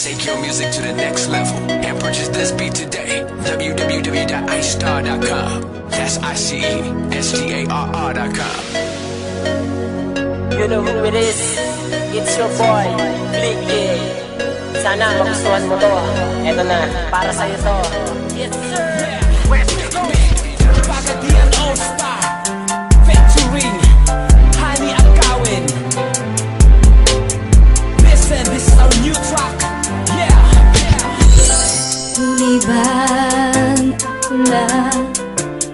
Take your music to the next level and purchase this beat today. www.icestar.com. That's ICESTARR.com. You know who it is? It's your boy, Blicky. Sana magustuhan mo to. Eto na, para sa'yo to. Yes sir! West Coast, Pagadian All-Star, featuring Hani Agawin. Listen, this is our new track. Yeah! Di bang ako lang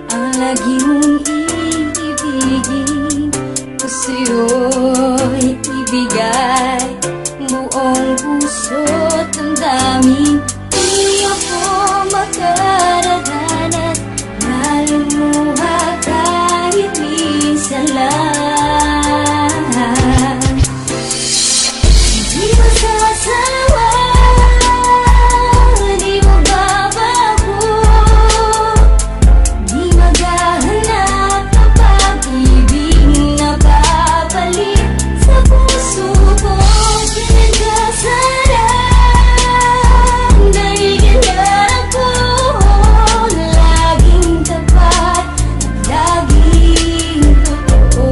ang lagi mong iibigin? Ko sa'yo'y ibigay buong puso't damdamin. Di ako makararanas na lumuha kahit minsan lang. Di masasawa, di mababago, di maghahanap ng pag-ibig na babalik sa puso ko. Pinagkasarap dahil ganyan ako, laging tapat at laging totoo.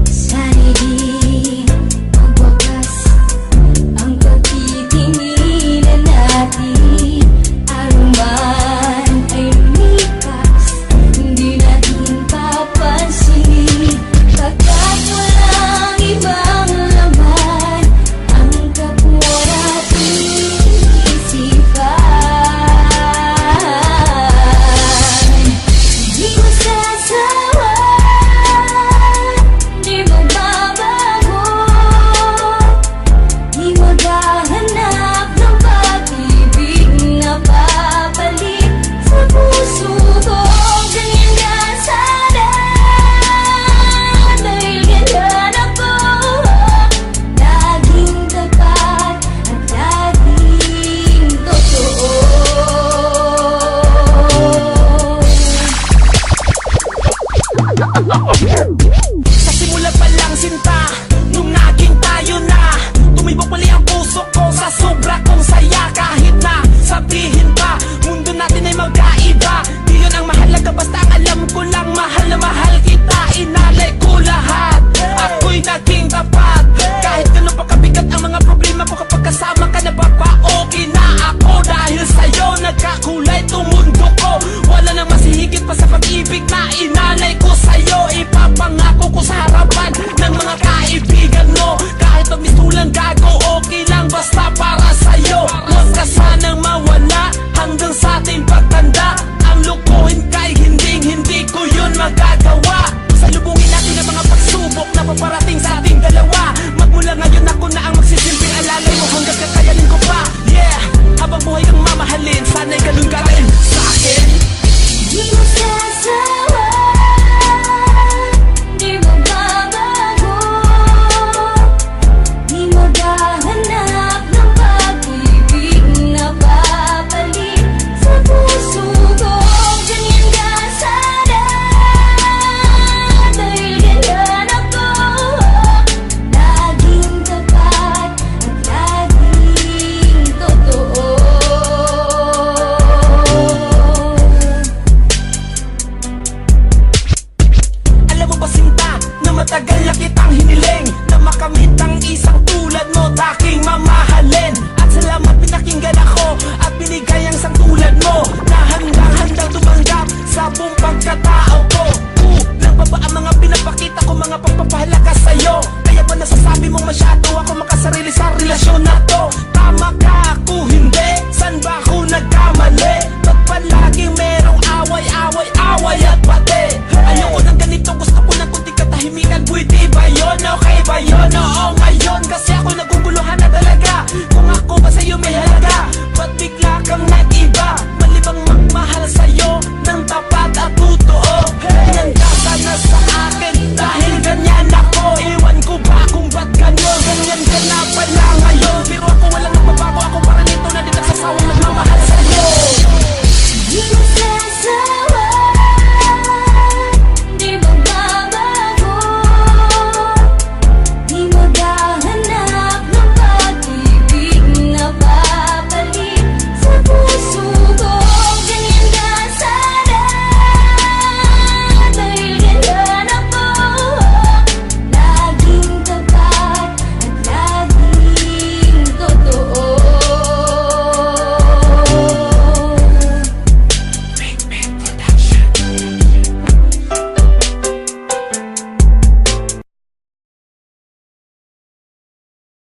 Sana'y di magwakas ang pagtitinginan natin. Anuman ay lumipas, hindi natin papansinin, pagkat walang ibang laman ang kapwa nating isipan. Di masasawa, di magbabago, di maghahanap ng pag-ibig na babalik sa puso ko. Ganyan ka sana, dahil ganyan ako, laging tapat at laging totoo. Sa simula pa lang sinta, nung naging tayo na, tumibok muli ang puso ko sa sobra kong saya. Kahit na sabihin pa, mundo natin ay magkaiba, di yun ang mahalaga, basta ang alam ko lang, mahal na mahal kita. Inalay ko lahat, ako'y naging tapat. Kahit ganun pa kabigat ang mga problema ko, kapag kasama ka na okay na ako. Dahil sa'yo nagkakulay tong mundo ko, wala nang masihigit pa sa pag-ibig na inalay ko sa'yo. Ipapangako ko sa harapan ng mga kaibigan mo, kahit pagmistulang gago, okay lang basta para sa'yo. Huwag ka sanang mawala hanggang sa ating pagtanda. Ang lukuhin kay hindi ko yun magagawa. Salubungin natin ang mga pagsubok na paparating sa ating dalawa. Magmula ngayon ako na ang magsisilbing alalay mo hanggang kakayanin ko pa. Yeah, habang buhay kang mamahalin, sana'y ganun ka rin sa akin. Di masasawa, di magbabago, di maghahanap ng pag-ibig na babalik sa puso ko. Ganyan ka sana, dahil ganyan ako, laging tapat at laging totoo. Alam mo ba sinta, na matagal na kitang hiniling, na makamit ang isang tulad mo, taking mamahalin. At salamat pinakinggan ako at binigay ang isang tulad mo, na handang tumanggap sa buong pagkatao ko. Lang pa ba ang mga pinapakita ko, mga pagpapahalaga sa'yo? Kaya ba nasasabi mong masyado ako makasarili sa relasyon na to?